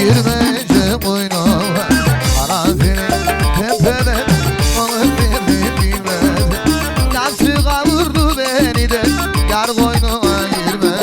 girmeyecek oyuna. Karanfili tepede balık verdi bilmedi. Yaşı kavurdu beni de yar koynuma girmedi.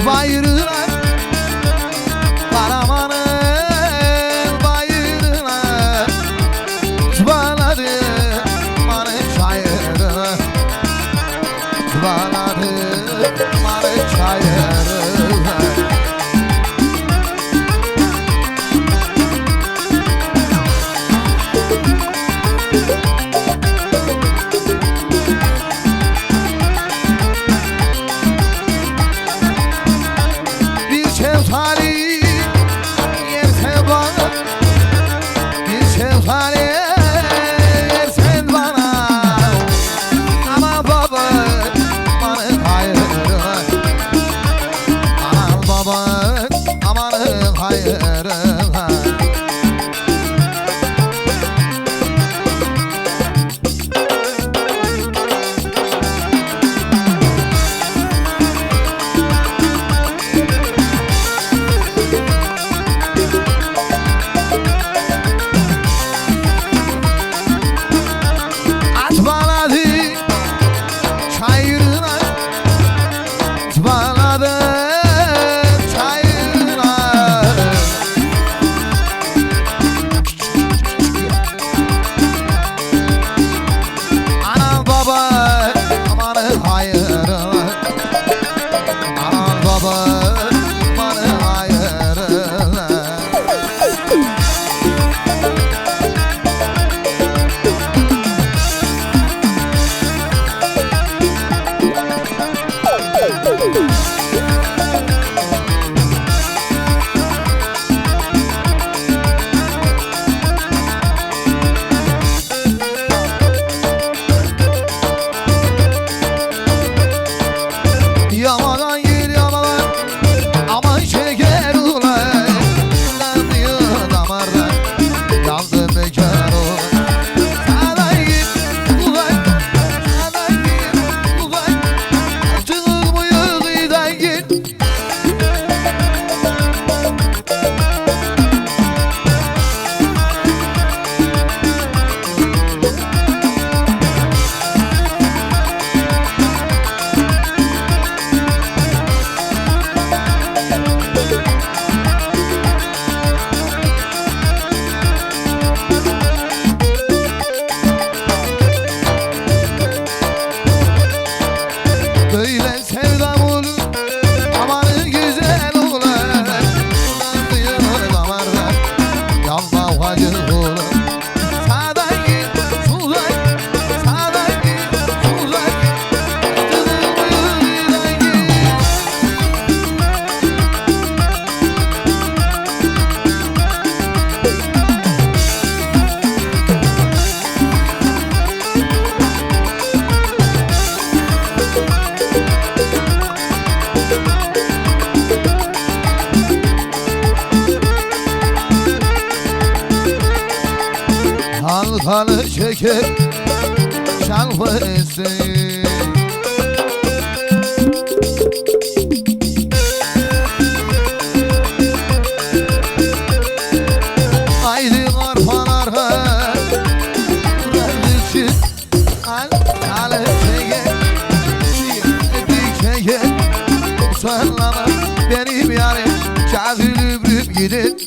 Bayrına, Karaman'ın bayrına Zıbaladı manı çayırına Zıbaladı manı çayırına Şeftali yersen bana, bir şeftali yersen bana. Aman baba, amanın hayrına. Aman baba, amanın hayrına. Yamadan gir yamadan, aman şeker ulan. Yanıyor damardan, yandım bekar ulan. Sağdan git ulan, sağdan git ulan. Çıkmıyor kıyıdan git. Böyle sevdam olur, amanı güzel olur. Yanıyor damardan, yanma hacı olur. Sağdan git, soldan, sağdan git, soldan. Çıkmıyor kıyıdan git. Halkalı şeker şalvası. Haydi karpalar kardeşim, halkalı şeker şeker sallama benim yarim kazı lübrüp gidin.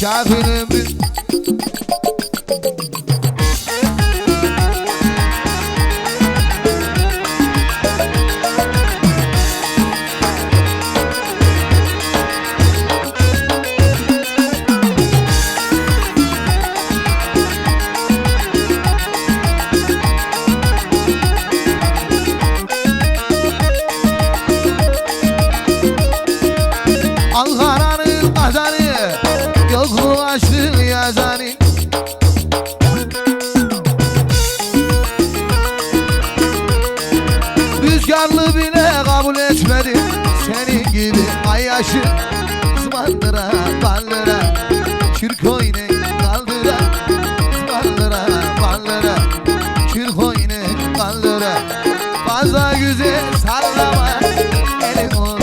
kafir ömrüm. Ankara'nın kazanı, yokluğu açtı yazanı. Rüzgarlı bile kabul etmedi senin gibi ayyaşı. Zımandıra ballıra, Türk oyunu kaldıra. Zımandıra ballıra, Türk oyunu kaldıra. Fazla güzel sallama elin olur.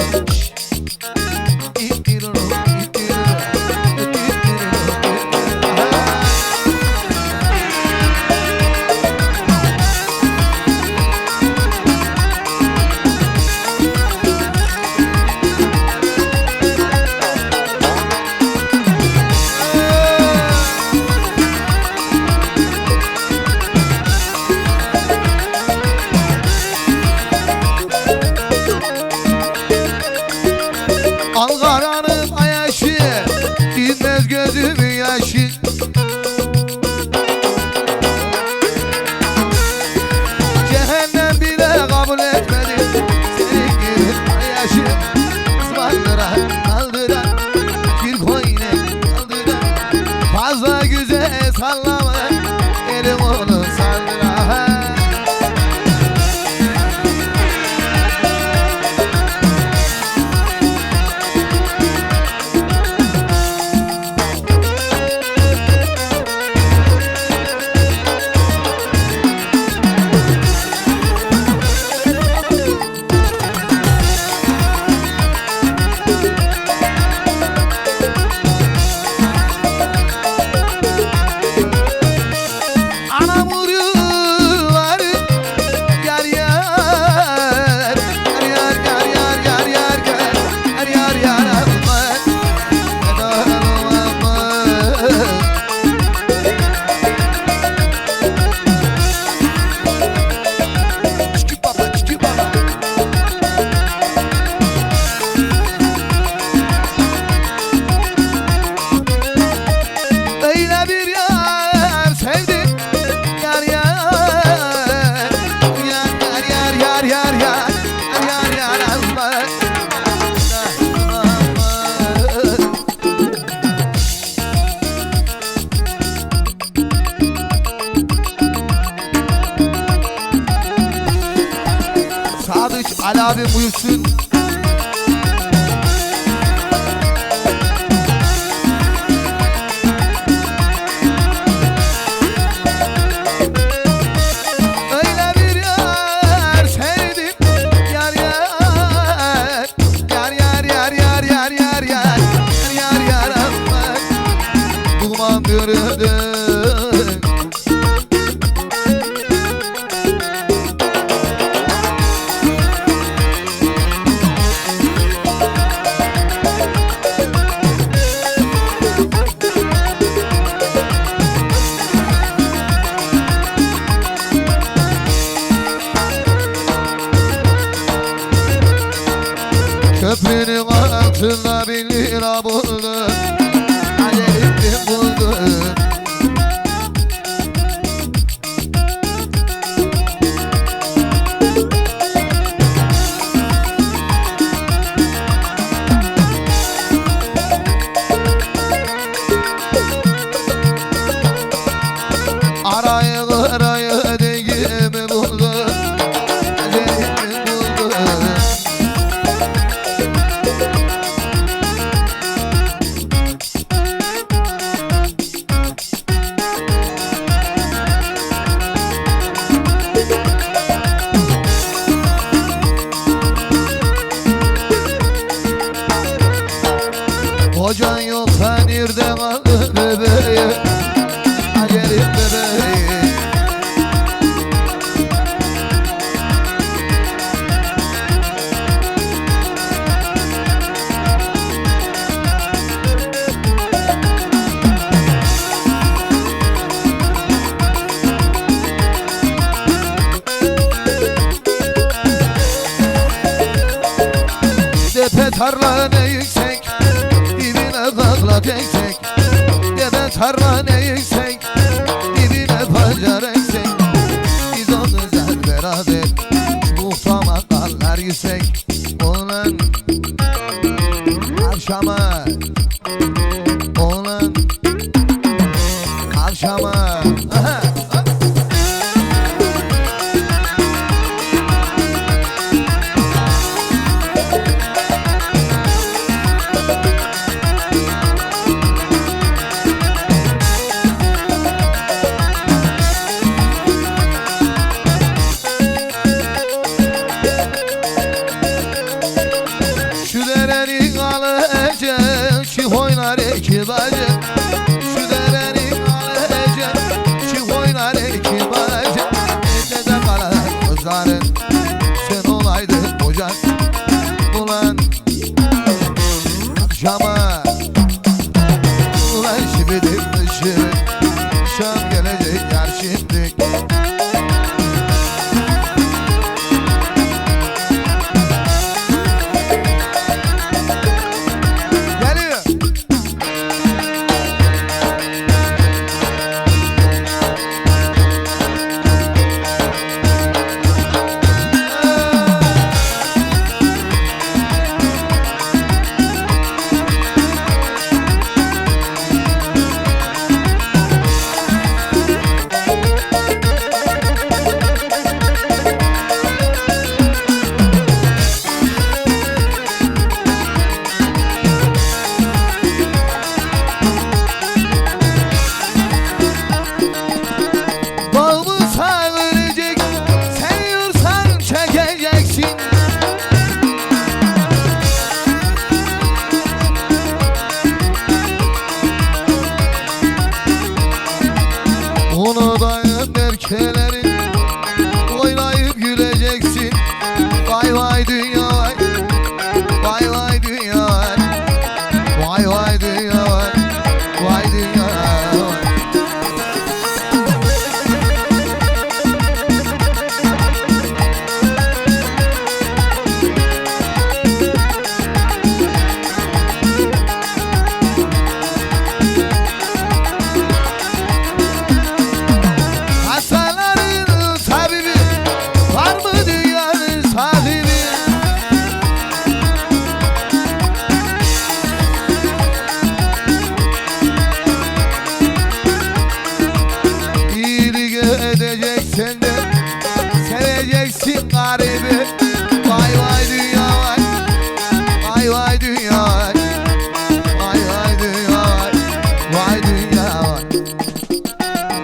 Ankara'nın ayaşı, dinmez gözümün yaşı. Cehennem bile kabul etmedi senin gibi ayaşı. Ismarlara kaldıra, bir koyune kaldıra. Fazla güzel sallama elim onu saldıra. Sadıç Ali abi buyursun. Öyle bir yar sevdim, yar yar, yar yar yar yar yar yar yar, yar yar Allah, duman bürüdü. Köprünün altında 1 lira buldum, acayip buldum. Arayı arayı dengimi buldum, acayip buldum. Kocan yoksa nerede kaldı bebeğim, acayip bebeğim. tarlane yüksek, dibine pancar eksik. Biz o güzel beraber muhtama kallar yüksek. Oğlan akşama, oğlan akşama